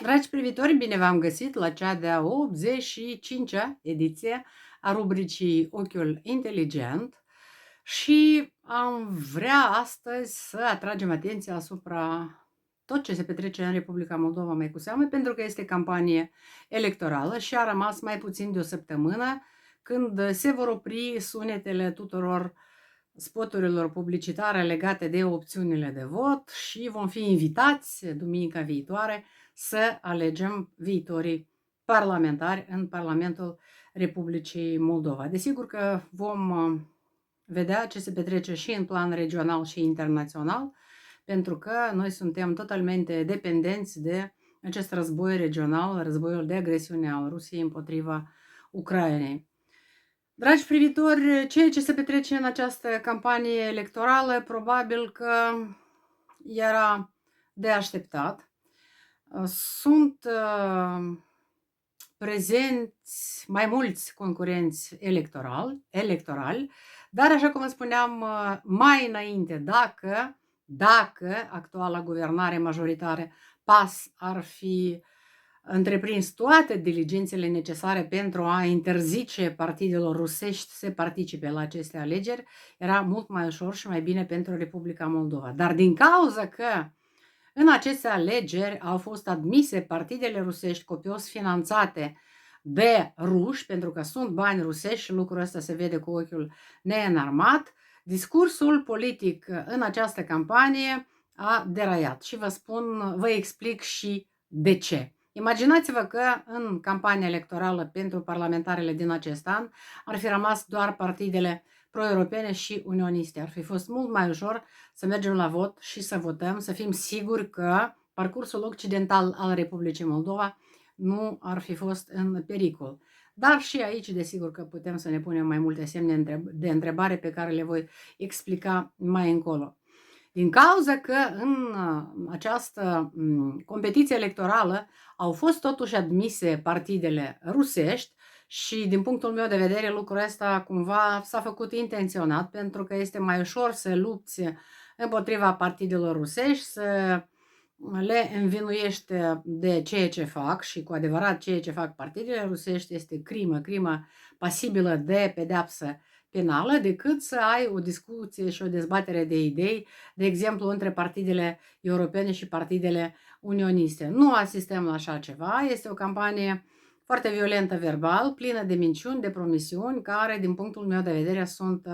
Dragi privitori, bine v-am găsit la cea de-a 85-a ediție a rubricii Ochiul Inteligent și am vrea astăzi să atragem atenția asupra tot ce se petrece în Republica Moldova, mai cu seamă, pentru că este campanie electorală și a rămas mai puțin de o săptămână când se vor opri sunetele tuturor spoturilor publicitare legate de opțiunile de vot și vom fi invitați duminica viitoare să alegem viitorii parlamentari în Parlamentul Republicii Moldova. Desigur că vom vedea ce se petrece și în plan regional și internațional, pentru că noi suntem totalmente dependenți de acest război regional, războiul de agresiune al Rusiei împotriva Ucrainei. Dragi privitori, ceea ce se petrece în această campanie electorală probabil că era de așteptat. Sunt prezenți mai mulți concurenți electorali, dar așa cum spuneam mai înainte, dacă actuala guvernare majoritară PAS ar fi întreprins toate diligențele necesare pentru a interzice partidelor rusești să participe la aceste alegeri, era mult mai ușor și mai bine pentru Republica Moldova. Dar din cauza că în aceste alegeri au fost admise partidele rusești copios finanțate de ruși, pentru că sunt bani rusești și lucrul ăsta se vede cu ochiul neînarmat, discursul politic în această campanie a deraiat și vă explic și de ce. Imaginați-vă că în campania electorală pentru parlamentarele din acest an ar fi rămas doar partidele pro-europene și unioniste. Ar fi fost mult mai ușor să mergem la vot și să votăm, să fim siguri că parcursul occidental al Republicii Moldova nu ar fi fost în pericol. Dar și aici, desigur că putem să ne punem mai multe semne de întrebare pe care le voi explica mai încolo. Din cauza că în această competiție electorală au fost totuși admise partidele rusești și din punctul meu de vedere lucrul ăsta cumva s-a făcut intenționat, pentru că este mai ușor să lupți împotriva partidelor rusești, să le învinuiești de ceea ce fac și cu adevărat ceea ce fac partidele rusești este crimă pasibilă de pedeapsă penală, decât să ai o discuție și o dezbatere de idei, de exemplu, între partidele europene și partidele unioniste. Nu asistăm la așa ceva, este o campanie foarte violentă verbal, plină de minciuni, de promisiuni, care, din punctul meu de vedere, sunt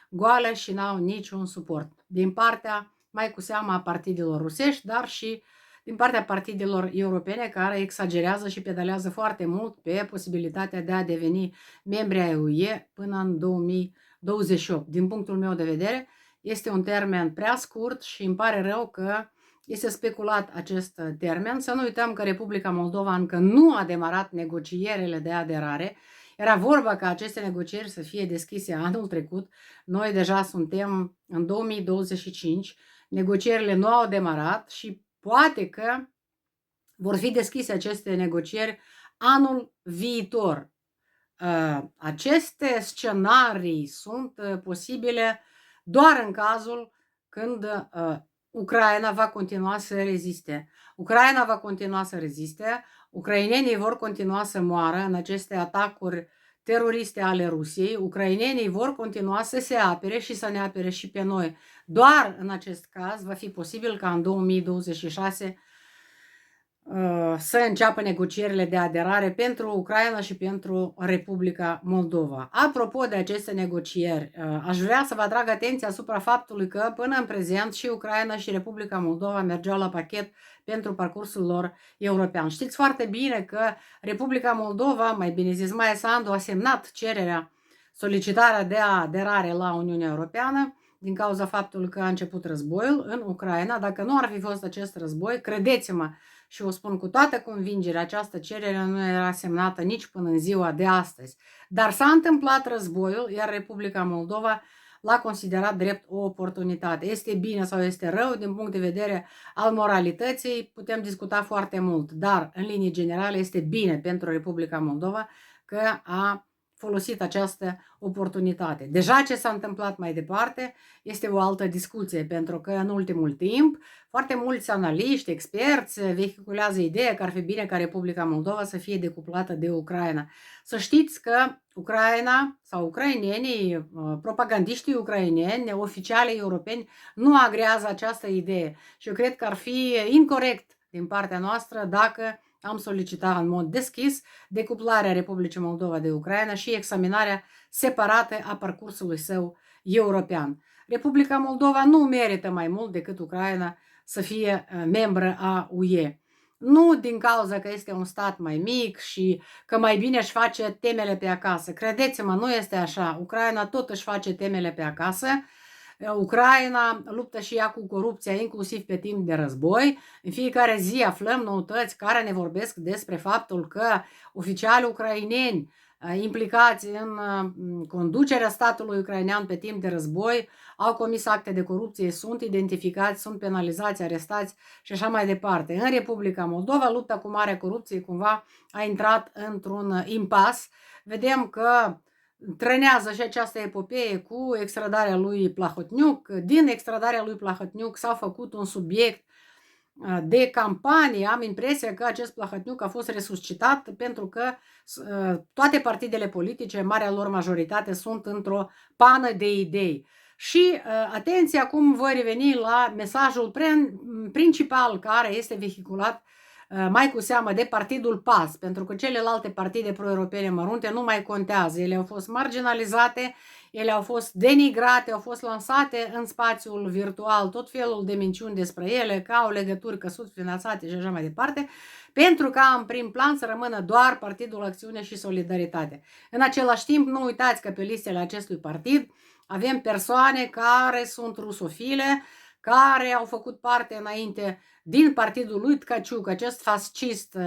goale și n-au niciun suport. Din partea, mai cu seamă, a partidelor rusești, dar și din partea partidelor europene, care exagerează și pedalează foarte mult pe posibilitatea de a deveni membri ai UE până în 2028. Din punctul meu de vedere, este un termen prea scurt și îmi pare rău că este speculat acest termen. Să nu uităm că Republica Moldova încă nu a demarat negocierile de aderare. Era vorba ca aceste negocieri să fie deschise anul trecut. Noi deja suntem în 2025. Negocierile nu au demarat și poate că vor fi deschise aceste negocieri anul viitor. Aceste scenarii sunt posibile doar în cazul când Ucraina va continua să reziste. Ucraina va continua să reziste, ucrainenii vor continua să moară în aceste atacuri teroriste ale Rusiei, ucrainenii vor continua să se apere și să ne apere și pe noi. Doar în acest caz va fi posibil ca în 2026 să înceapă negocierile de aderare pentru Ucraina și pentru Republica Moldova. Apropo de aceste negocieri, aș vrea să vă atrag atenția asupra faptului că până în prezent și Ucraina și Republica Moldova mergeau la pachet pentru parcursul lor european. Știți foarte bine că Republica Moldova, mai bine zis Maia Sandu, a semnat solicitarea de aderare la Uniunea Europeană din cauza faptului că a început războiul în Ucraina. Dacă nu ar fi fost acest război, credeți-mă, și o spun cu toată convingerea, această cerere nu era semnată nici până în ziua de astăzi. Dar s-a întâmplat războiul, iar Republica Moldova l-a considerat drept o oportunitate. Este bine sau este rău, din punct de vedere al moralității, putem discuta foarte mult, dar în linii generale este bine pentru Republica Moldova că a folosit această oportunitate. Deja ce s-a întâmplat mai departe este o altă discuție, pentru că în ultimul timp foarte mulți analiști, experți vehiculează ideea că ar fi bine ca Republica Moldova să fie decuplată de Ucraina. Să știți că Ucraina sau ucrainenii, propagandiștii ucraineni, oficialii europeni, nu agrează această idee și eu cred că ar fi incorect din partea noastră dacă am solicitat în mod deschis decuplarea Republicii Moldova de Ucraina și examinarea separată a parcursului său european. Republica Moldova nu merită mai mult decât Ucraina să fie membră a UE. Nu din cauza că este un stat mai mic și că mai bine își face temele pe acasă. Credeți-mă, nu este așa. Ucraina tot își face temele pe acasă. Ucraina luptă și ea cu corupția, inclusiv pe timp de război. În fiecare zi aflăm noutăți care ne vorbesc despre faptul că oficialii ucraineni implicați în conducerea statului ucrainean pe timp de război au comis acte de corupție, sunt identificați, sunt penalizați, arestați și așa mai departe. În Republica Moldova, lupta cu marea corupție cumva a intrat într-un impas. Vedem că trenează și această epopee cu extradarea lui Plahotniuc. Din extradarea lui Plahotniuc s-a făcut un subiect de campanie. Am impresia că acest Plahotniuc a fost resuscitat pentru că toate partidele politice, marea lor majoritate, sunt într-o pană de idei. Și atenție, acum voi reveni la mesajul principal care este vehiculat mai cu seamă de partidul PAS, pentru că celelalte partide pro-europene mărunte nu mai contează. Ele au fost marginalizate, ele au fost denigrate, au fost lansate în spațiul virtual tot felul de minciuni despre ele, că au legături, că sunt finanțate și așa mai departe, pentru ca în prim plan să rămână doar Partidul Acțiune și Solidaritate. În același timp, nu uitați că pe listele acestui partid avem persoane care sunt rusofile, care au făcut parte înainte din partidul lui Tkaciuc, acest fascist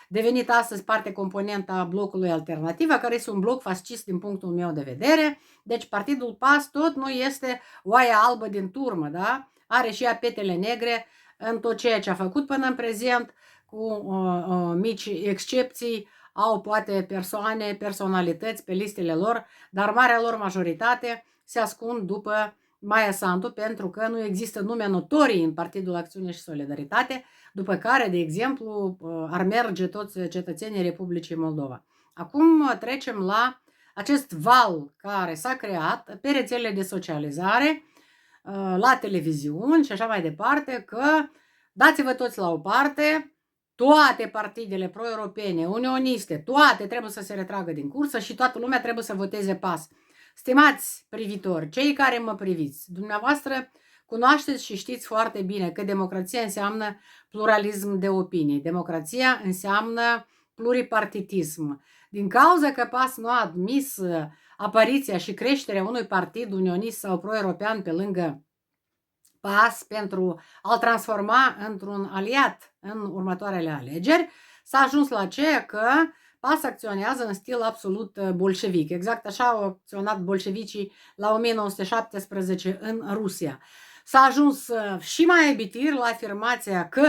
devenit astăzi parte componentă a blocului Alternativa, care este un bloc fascist din punctul meu de vedere. Deci partidul PAS tot nu este oaia albă din turmă, da? Are și ea petele negre în tot ceea ce a făcut până în prezent, cu mici excepții, au poate persoane, personalități pe listele lor, dar marea lor majoritate se ascund după Maia Sandu, pentru că nu există nume notorii în Partidul Acțiune și Solidaritate, după care, de exemplu, ar merge toți cetățenii Republicii Moldova. Acum trecem la acest val care s-a creat pe rețelele de socializare, la televiziuni și așa mai departe, că dați-vă toți la o parte, toate partidele pro-europene, unioniste, toate trebuie să se retragă din cursă și toată lumea trebuie să voteze PAS. Stimați privitori, cei care mă priviți, dumneavoastră cunoașteți și știți foarte bine că democrația înseamnă pluralism de opinii. Democrația înseamnă pluripartitism. Din cauza că PAS nu a admis apariția și creșterea unui partid unionist sau pro-european pe lângă PAS pentru a-l transforma într-un aliat în următoarele alegeri, s-a ajuns la ceea că PAS acționează în stil absolut bolșevic. Exact așa au acționat bolșevicii la 1917 în Rusia. S-a ajuns și mai ebitir la afirmația că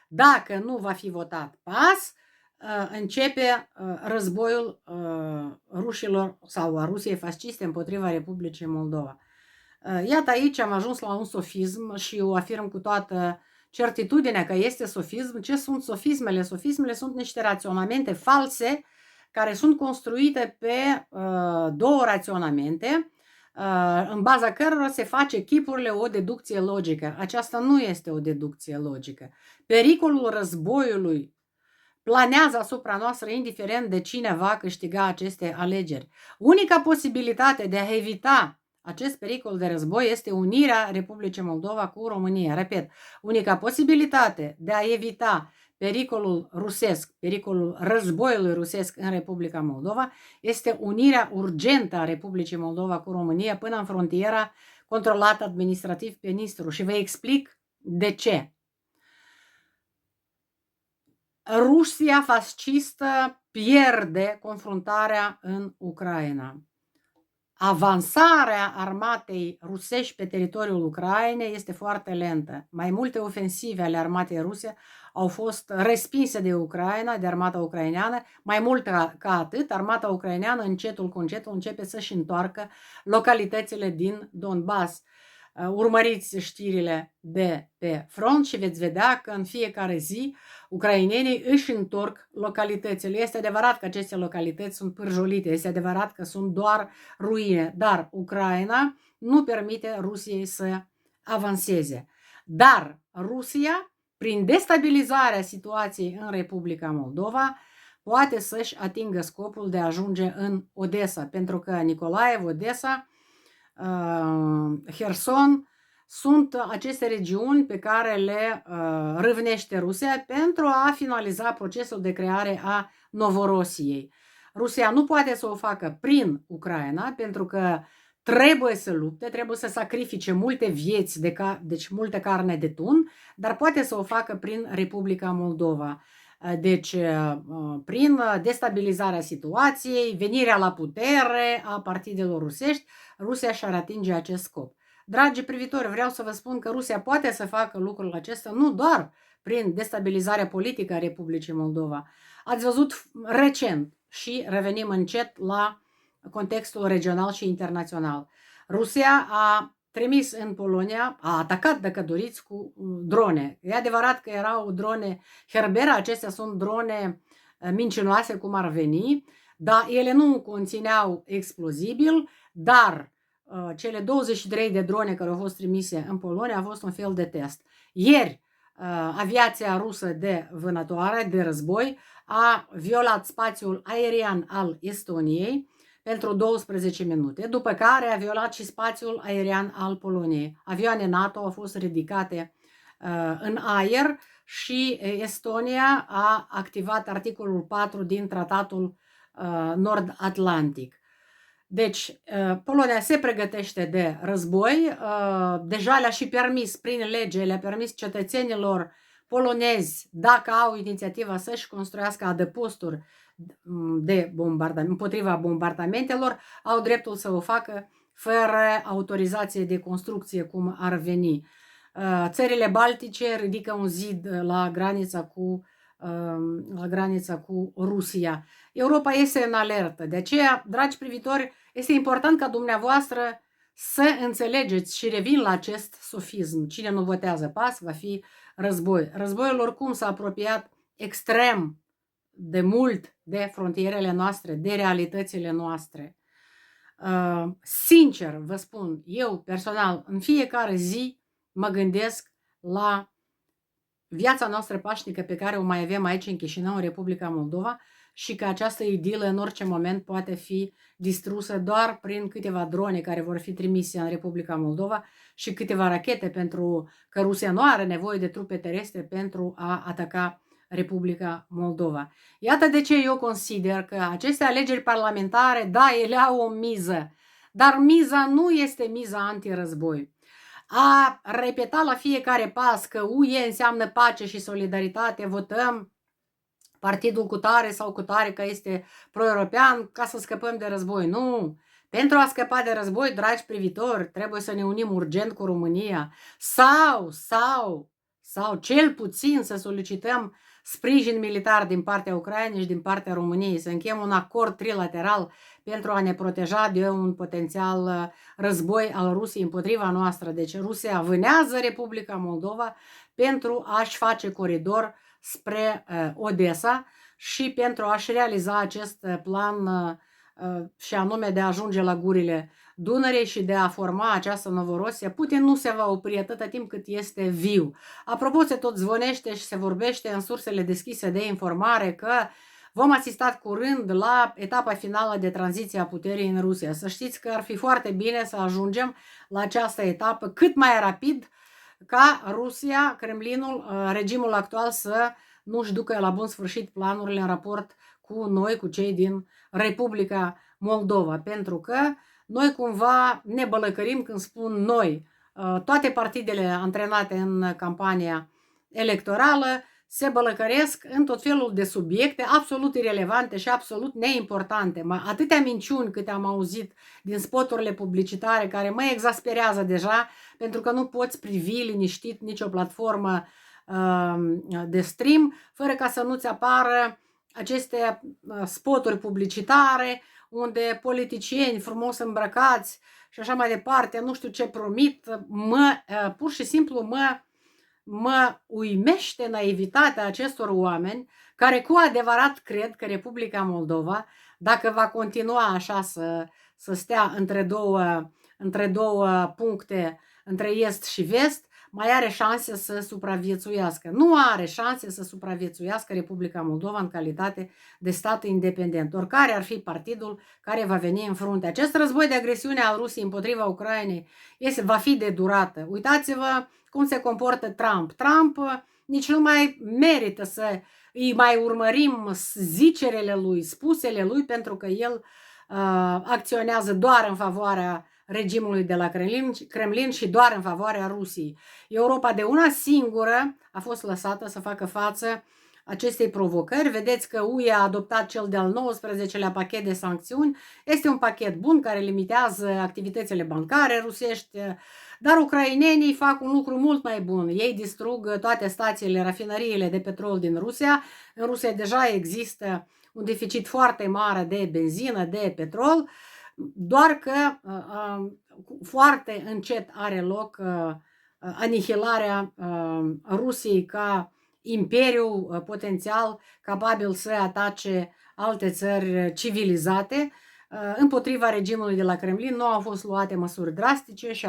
dacă nu va fi votat PAS, începe războiul rușilor sau a Rusiei fasciste împotriva Republicii Moldova. Iată, aici am ajuns la un sofism și o afirm cu toată certitudinea că este sofism. Ce sunt sofismele? Sofismele sunt niște raționamente false care sunt construite pe două raționamente, în baza cărora se face chipurile o deducție logică. Aceasta nu este o deducție logică. Pericolul războiului planează asupra noastră indiferent de cine va câștiga aceste alegeri. Unica posibilitate de a evita acest pericol de război este unirea Republicii Moldova cu România. Repet, unica posibilitate de a evita pericolul rusesc, pericolul războiului rusesc în Republica Moldova este unirea urgentă a Republicii Moldova cu România până în frontiera controlată administrativ pe Nistru. Și vă explic de ce. Rusia fascistă pierde confruntarea în Ucraina. avansarea armatei rusești pe teritoriul Ucrainei este foarte lentă. Mai multe ofensive ale armatei ruse au fost respinse de Ucraina, de armata ucraineană. Mai mult ca atât, armata ucraineană încetul cu încetul începe să-și întoarcă localitățile din Donbass. Urmăriți știrile de pe front și veți vedea că în fiecare zi ucrainenii își întorc localitățile. Este adevărat că aceste localități sunt pârjolite, este adevărat că sunt doar ruine, dar Ucraina nu permite Rusiei să avanseze. Dar Rusia, prin destabilizarea situației în Republica Moldova, poate să-și atingă scopul de a ajunge în Odessa, pentru că Nicolaev, Odessa, Herson sunt aceste regiuni pe care le râvnește Rusia pentru a finaliza procesul de creare a Novorosiei. Rusia nu poate să o facă prin Ucraina pentru că trebuie să lupte, trebuie să sacrifice multe vieți, deci multă carne de tun, dar poate să o facă prin Republica Moldova. Deci, prin destabilizarea situației, venirea la putere a partidelor rusești, Rusia și-ar atinge acest scop. Dragi privitori, vreau să vă spun că Rusia poate să facă lucrul acesta nu doar prin destabilizarea politică a Republicii Moldova. Ați văzut recent și revenim încet la contextul regional și internațional. Rusia a trimis în Polonia, a atacat, dacă doriți, cu drone. E adevărat că erau drone Herbera, acestea sunt drone mincinoase, cum ar veni, dar ele nu conțineau explozibil, dar cele 23 de drone care au fost trimise în Polonia au fost un fel de test. Ieri, aviația rusă de vânătoare, de război, a violat spațiul aerian al Estoniei pentru 12 minute, după care a violat și spațiul aerian al Poloniei. Avioane NATO au fost ridicate în aer și Estonia a activat articolul 4 din Tratatul Nord-Atlantic. Deci, Polonia se pregătește de război, deja le-a și permis, prin lege, le-a permis cetățenilor polonezi, dacă au inițiativa să-și construiască adăposturi de împotriva bombardamentelor, au dreptul să o facă fără autorizație de construcție, cum ar veni. Țările baltice ridică un zid la granița cu Rusia. Europa este în alertă. De aceea, dragi privitori, este important ca dumneavoastră să înțelegeți și revin la acest sofism. Cine nu votează PAS va fi război. Războiul oricum s-a apropiat extrem de mult de frontierele noastre, de realitățile noastre. Sincer vă spun, eu personal, în fiecare zi mă gândesc la viața noastră pașnică pe care o mai avem aici în Chișinău, în Republica Moldova, și că această idilă în orice moment poate fi distrusă doar prin câteva drone care vor fi trimise în Republica Moldova și câteva rachete, pentru că Rusia nu are nevoie de trupe terestre pentru a ataca Republica Moldova. Iată de ce eu consider că aceste alegeri parlamentare, da, ele au o miză, dar miza nu este miza antirăzboi. A repeta la fiecare pas că UE înseamnă pace și solidaritate, votăm partidul cu tare sau cu tare că este pro-european ca să scăpăm de război. Nu! Pentru a scăpa de război, dragi privitori, trebuie să ne unim urgent cu România sau cel puțin să solicităm sprijin militar din partea Ucrainei și din partea României, să încheiem un acord trilateral pentru a ne proteja de un potențial război al Rusiei împotriva noastră. Deci Rusia vânează Republica Moldova pentru a-și face coridor spre Odessa și pentru a-și realiza acest plan și anume de a ajunge la gurile Dunării și de a forma această Novorosie. Putin nu se va opri atâta timp cât este viu. Apropo, se tot zvonește și se vorbește în sursele deschise de informare că vom asista curând la etapa finală de tranziție a puterii în Rusia. Să știți că ar fi foarte bine să ajungem la această etapă cât mai rapid, ca Rusia, Kremlinul, regimul actual să nu-și ducă la bun sfârșit planurile în raport cu noi, cu cei din Republica Moldova, pentru că noi cumva ne bălăcărim când spun noi. Toate partidele antrenate în campania electorală se bălăcăresc în tot felul de subiecte absolut irelevante și absolut neimportante. Atâtea minciuni câte am auzit din spoturile publicitare care mă exasperează deja, pentru că nu poți privi liniștit nicio platformă de stream fără ca să nu-ți apară aceste spoturi publicitare unde politicieni frumos îmbrăcați și așa mai departe, nu știu ce promit, pur și simplu mă uimește naivitatea acestor oameni care cu adevărat cred că Republica Moldova, dacă va continua așa să stea între două puncte, între est și vest, mai are șanse să supraviețuiască. Nu are șanse să supraviețuiască Republica Moldova în calitate de stat independent, oricare ar fi partidul care va veni în frunte. Acest război de agresiune al Rusiei împotriva Ucrainei va fi de durată. Uitați-vă cum se comportă Trump. Trump nici nu mai merită să îi mai urmărim zicerele lui, spusele lui, pentru că el acționează doar în favoarea regimului de la Kremlin și doar în favoarea Rusiei. Europa de una singură a fost lăsată să facă față acestei provocări. Vedeți că UE a adoptat cel de-al 19-lea pachet de sancțiuni. Este un pachet bun care limitează activitățile bancare rusești, dar ucrainenii fac un lucru mult mai bun. Ei distrug toate stațiile, rafinăriile de petrol din Rusia. În Rusia deja există un deficit foarte mare de benzină, de petrol, doar că foarte încet are loc anihilarea Rusiei ca imperiu potențial capabil să atace alte țări civilizate. Împotriva regimului de la Kremlin nu au fost luate măsuri drastice și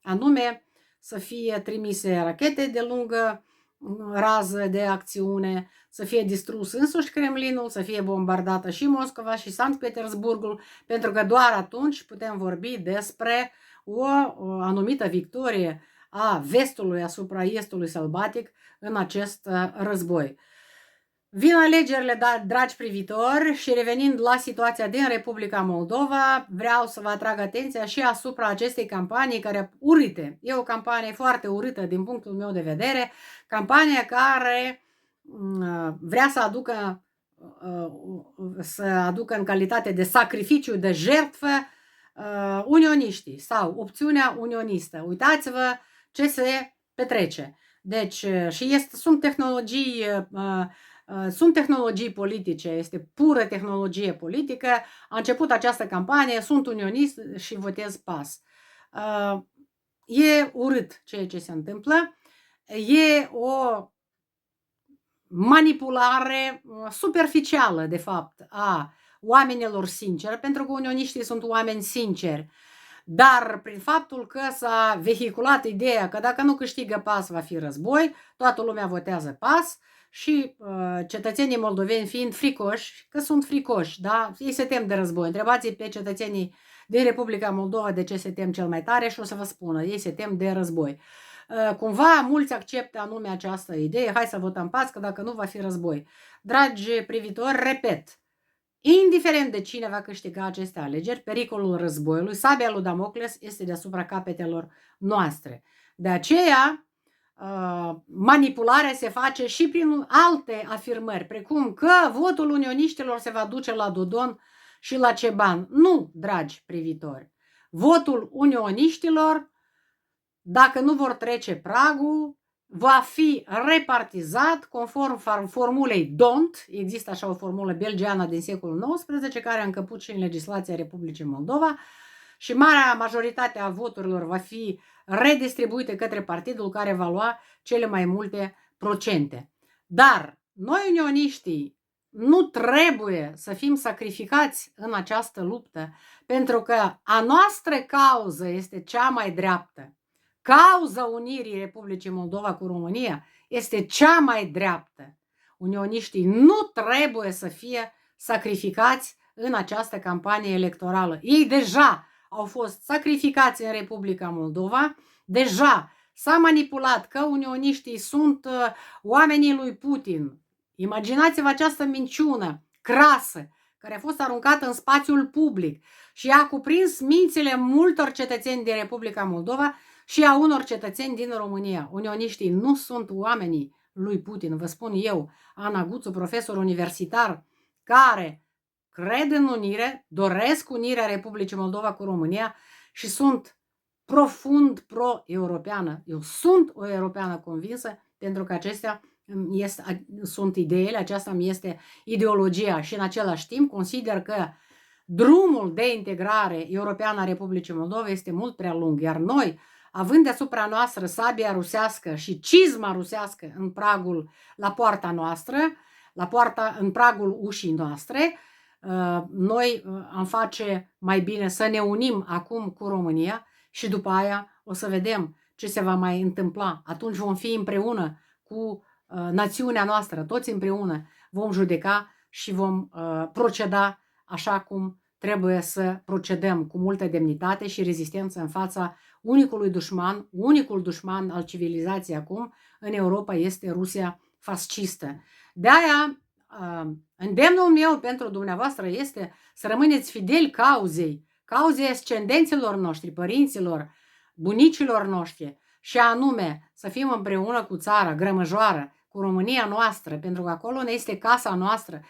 anume să fie trimise rachete de lungă rază de acțiune, să fie distrus însuși Kremlinul, să fie bombardată și Moscova și Sankt Petersburgul, pentru că doar atunci putem vorbi despre o anumită victorie a vestului asupra estului sălbatic în acest război. Vin alegerile, dragi privitori, și revenind la situația din Republica Moldova, vreau să vă atrag atenția și asupra acestei campanii care urâte. E o campanie foarte urâtă din punctul meu de vedere, campania care vrea să aducă în calitate de sacrificiu, de jertfă, unioniștii sau opțiunea unionistă. Uitați-vă ce se petrece. Deci, sunt tehnologii politice, este pură tehnologie politică. A început această campanie, sunt unionist și votez PAS. E urât ceea ce se întâmplă, e o manipulare superficială, de fapt, a oamenilor sinceri, pentru că unioniștii sunt oameni sinceri. Dar prin faptul că s-a vehiculat ideea că dacă nu câștigă PAS va fi război, toată lumea votează PAS și cetățenii moldoveni fiind fricoși, că sunt fricoși, da? Ei se tem de război. Întrebați pe cetățenii din Republica Moldova de ce se tem cel mai tare și o să vă spună, ei se tem de război. Cumva mulți acceptă anume această idee, hai să votăm PAS, că dacă nu va fi război. Dragi privitori, repet, indiferent de cine va câștiga aceste alegeri, pericolul războiului, sabia lui Damocles este deasupra capetelor noastre. De aceea, manipularea se face și prin alte afirmări, precum că votul unioniștilor se va duce la Dodon și la Ceban. Nu, dragi privitori, votul unioniștilor, dacă nu vor trece pragul, va fi repartizat conform formulei DONT, există așa o formulă belgiană din secolul XIX, care a încăput și în legislația Republicii Moldova, și marea majoritate a voturilor va fi redistribuită către partidul care va lua cele mai multe procente. Dar noi, unioniștii, nu trebuie să fim sacrificați în această luptă, pentru că a noastră cauză este cea mai dreaptă. Cauza unirii Republicii Moldova cu România este cea mai dreaptă. Unioniștii nu trebuie să fie sacrificați în această campanie electorală. Ei deja au fost sacrificați în Republica Moldova, deja s-a manipulat că unioniștii sunt oamenii lui Putin. Imaginați-vă această minciună crasă care a fost aruncată în spațiul public și a cuprins mințile multor cetățeni din Republica Moldova și a unor cetățeni din România. Unioniștii nu sunt oamenii lui Putin. Vă spun eu, Ana Guțu, profesor universitar, care cred în unire, doresc unirea Republicii Moldova cu România și sunt profund pro-europeană. Eu sunt o europeană convinsă, pentru că acestea sunt ideile, aceasta mi este ideologia și în același timp consider că drumul de integrare europeană a Republicii Moldova este mult prea lung, iar noi, având deasupra noastră sabia rusească și cizma rusească în pragul, la poarta noastră, în pragul ușii noastre, noi am face mai bine să ne unim acum cu România și după aia o să vedem ce se va mai întâmpla. Atunci vom fi împreună cu națiunea noastră, toți împreună vom judeca și vom proceda așa cum trebuie să procedăm, cu multă demnitate și rezistență în fața unicul dușman al civilizației acum în Europa este Rusia fascistă. De aia, îndemnul meu pentru dumneavoastră este să rămâneți fideli cauzei ascendenților noștri, părinților, bunicilor noștri, și anume să fim împreună cu țara grămăjoară, cu România noastră, pentru că acolo ne este casa noastră.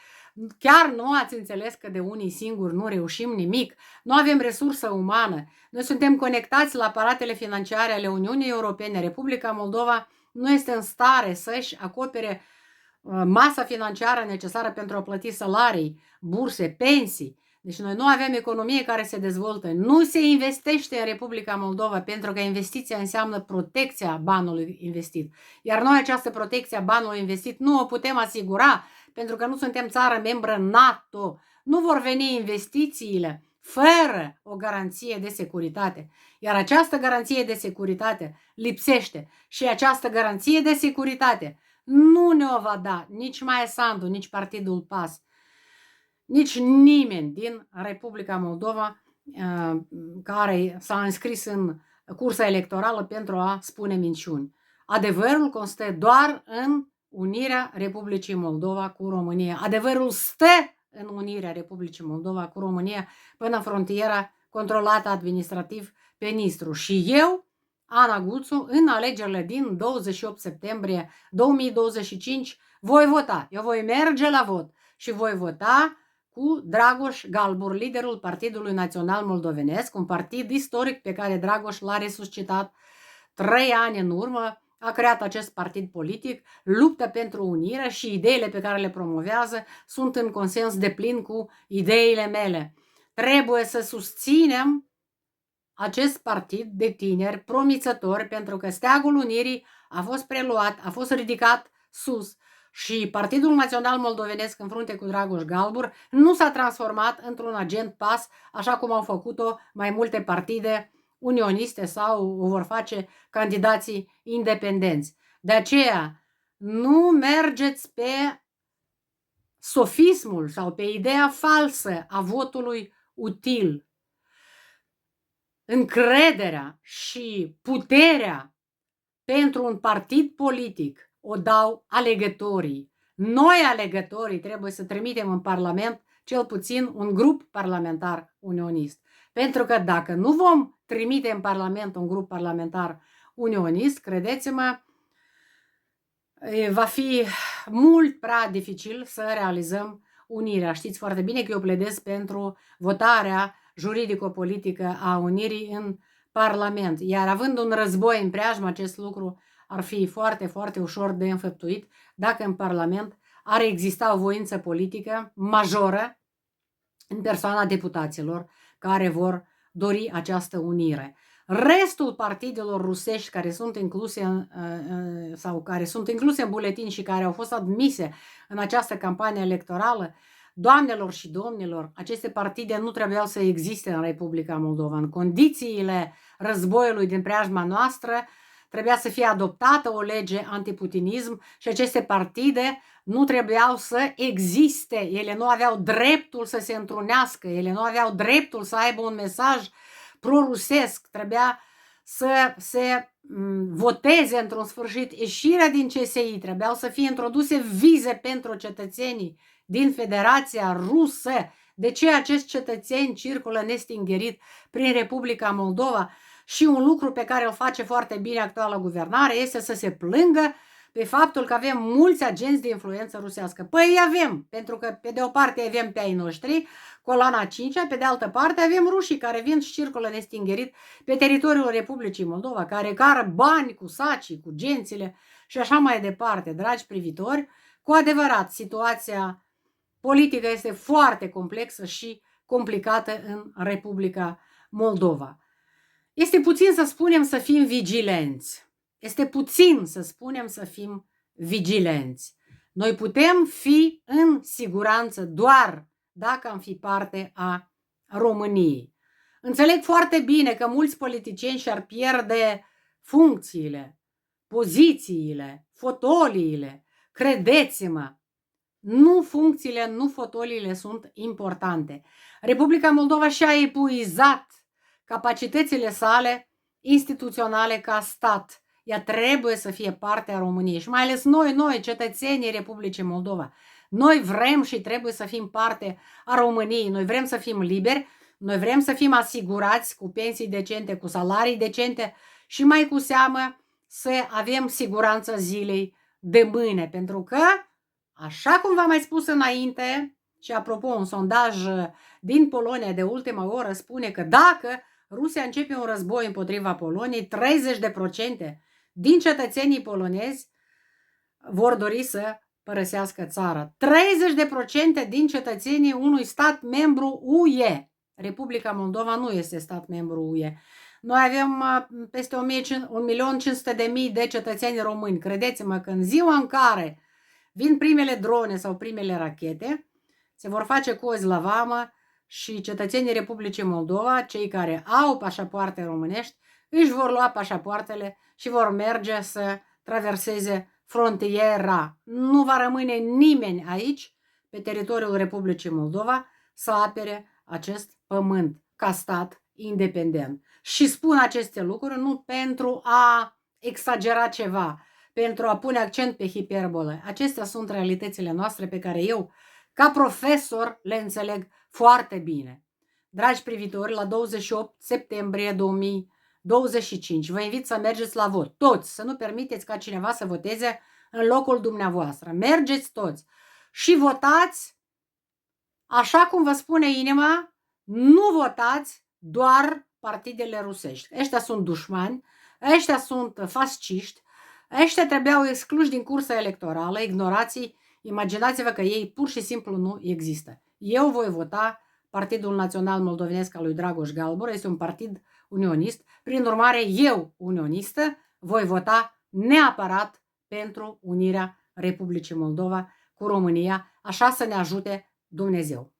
Chiar nu ați înțeles că de unii singuri nu reușim nimic, nu avem resursă umană, noi suntem conectați la aparatele financiare ale Uniunii Europene. Republica Moldova nu este în stare să-și acopere masa financiară necesară pentru a plăti salarii, burse, pensii. Deci noi nu avem economie care se dezvoltă. Nu se investește în Republica Moldova pentru că investiția înseamnă protecția banului investit. Iar noi această protecție a banului investit nu o putem asigura pentru că nu suntem țară membră NATO. Nu vor veni investițiile fără o garanție de securitate. Iar această garanție de securitate lipsește și această garanție de securitate nu ne-o va da nici Maia Sandu, nici Partidul PAS, nici nimeni din Republica Moldova care s-a înscris în cursa electorală pentru a spune minciuni. Adevărul constă doar în unirea Republicii Moldova cu România. Adevărul stă în unirea Republicii Moldova cu România până în frontiera controlată administrativ pe Nistru. Și eu, Ana Guțu, în alegerile din 28 septembrie 2025, voi vota. Eu voi merge la vot și voi vota cu Dragoș Galbur, liderul Partidului Național Moldovenesc, un partid istoric pe care Dragoș l-a resuscitat 3 ani în urmă, a creat acest partid politic, luptă pentru unire și ideile pe care le promovează sunt în consens deplin cu ideile mele. Trebuie să susținem acest partid de tineri promițători pentru că steagul unirii a fost preluat, a fost ridicat sus și Partidul Național Moldovenesc în frunte cu Dragoș Galbur nu s-a transformat într-un agent PAS așa cum au făcut-o mai multe partide unioniste sau o vor face candidații independenți. De aceea nu mergeți pe sofismul sau pe ideea falsă a votului util. Încrederea și puterea pentru un partid politic o dau alegătorii. Noi, alegătorii, trebuie să trimitem în Parlament cel puțin un grup parlamentar unionist. Pentru că dacă nu vom trimite în Parlament un grup parlamentar unionist, credeți-mă, va fi mult prea dificil să realizăm unirea. Știți foarte bine că eu pledez pentru votarea juridico-politică a unirii în Parlament. Iar având un război în preajmă, acest lucru ar fi foarte, foarte ușor de înfăptuit dacă în Parlament ar exista o voință politică majoră în persoana deputaților care vor dori această unire. Restul partidelor rusești care sunt incluse sau care sunt incluse în buletin și care au fost admise în această campanie electorală, doamnelor și domnilor, aceste partide nu trebuiau să existe în Republica Moldova. În condițiile războiului din preajma noastră trebuia să fie adoptată o lege antiputinism și aceste partide nu trebuiau să existe. Ele nu aveau dreptul să se întrunească, ele nu aveau dreptul să aibă un mesaj pro-rusesc. Trebuia să se voteze într-un sfârșit ieșirea din CSI, trebuiau să fie introduse vize pentru cetățenii din Federația Rusă. De ce acești cetățeni circulă nestingerit prin Republica Moldova? Și un lucru pe care îl face foarte bine actuala guvernare este să se plângă pe faptul că avem mulți agenți de influență rusească. Păi îi avem, pentru că pe de o parte avem pe ai noștri, coloana 5-a, pe de altă parte avem rușii care vin și circulă nestingerit pe teritoriul Republicii Moldova, care cară bani cu sacii, cu gențile și așa mai departe. Dragi privitori, cu adevărat, situația politică este foarte complexă și complicată în Republica Moldova. Este puțin să spunem să fim vigilenți. Este puțin să spunem să fim vigilenți. Noi putem fi în siguranță doar dacă am fi parte a României. Înțeleg foarte bine că mulți politicieni și-ar pierde funcțiile, pozițiile, fotoliile. Credeți-mă, nu funcțiile, nu fotoliile sunt importante. Republica Moldova și-a epuizat capacitățile sale instituționale ca stat. Ea trebuie să fie parte a României și mai ales noi, cetățenii Republicii Moldova. Noi vrem și trebuie să fim parte a României. Noi vrem să fim liberi, noi vrem să fim asigurați cu pensii decente, cu salarii decente și mai cu seamă să avem siguranța zilei de mâine. Pentru că, așa cum v-am mai spus înainte, și apropo, un sondaj din Polonia de ultima oră spune că dacă Rusia începe un război împotriva Poloniei, 30% din cetățenii polonezi vor dori să părăsească țara. 30% din cetățenii unui stat membru UE. Republica Moldova nu este stat membru UE. Noi avem peste 1.500.000 de cetățeni români. Credeți-mă că în ziua în care vin primele drone sau primele rachete, se vor face cozi la vamă și cetățenii Republicii Moldova, cei care au pașapoarte românești, își vor lua pașapoartele și vor merge să traverseze frontiera. Nu va rămâne nimeni aici, pe teritoriul Republicii Moldova, să apere acest pământ ca stat independent. Și spun aceste lucruri nu pentru a exagera ceva, pentru a pune accent pe hiperbolă. Acestea sunt realitățile noastre pe care eu, ca profesor, le înțeleg foarte bine. Dragi privitori, la 28 septembrie 2025 vă invit să mergeți la vot. Toți, să nu permiteți ca cineva să voteze în locul dumneavoastră. Mergeți toți și votați așa cum vă spune inima, nu votați doar partidele rusești. Ăștia sunt dușmani, ăștia sunt fasciști, ăștia trebuiau excluși din cursa electorală, ignorații, imaginați-vă că ei pur și simplu nu există. Eu voi vota Partidul Național Moldovenesc al lui Dragoș Galbur, este un partid unionist, prin urmare eu, unionistă, voi vota neapărat pentru unirea Republicii Moldova cu România, așa să ne ajute Dumnezeu.